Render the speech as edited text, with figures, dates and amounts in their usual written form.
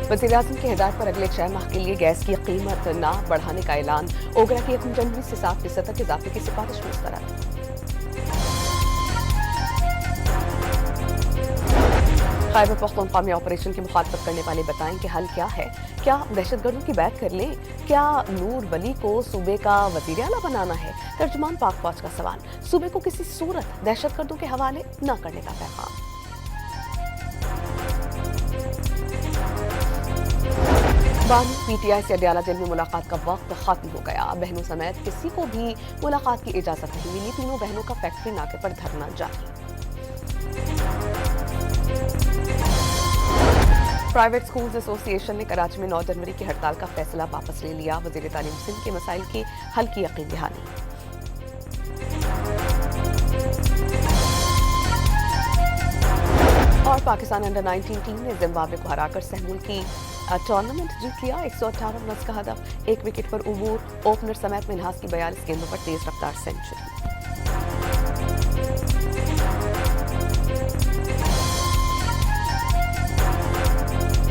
वज़ीर-ए-आज़म की हिदायत पर अगले 6 माह के लिए गैस की कीमत न बढ़ाने का ऐलान। ओगरा की 1 जनवरी से 7% तक इजाफे की सिफारिश मुस्तरद। खैबर पख्तूनख्वा में ऑपरेशन की मुखालफत करने वाले बताएं कि हल क्या है। क्या दहशतगर्दों की बैत कर लें? क्या नूर वली को सूबे का वज़ीर आला बनाना है? तर्जुमान पाक फौज का सवाल। सूबे को किसी सूरत दहशतगर्दों के हवाले न करने का पैगाम। बानी पीटीआई से अडयाला जेल में मुलाकात का वक्त खत्म हो गया। बहनों समेत किसी को भी मुलाकात की इजाजत नहीं मिली। तीनों बहनों का फैक्ट्री नाके पर धरना जारी। प्राइवेट स्कूल्स एसोसिएशन ने कराची में 9 जनवरी की हड़ताल का फैसला वापस ले लिया। वज़ीर तालीम सिंध के मसाइल की हल की यकीन दहानी। और पाकिस्तान अंडर 19 टीम ने जिम्बाब्वे को हराकर सहमुल की टूर्नामेंट जीत लिया। 118 रन का हदफ, 1 विकेट पर उबूर। ओपनर समेत मिन्हास की 42 गेंदों पर तेज रफ्तार सेंचुरी।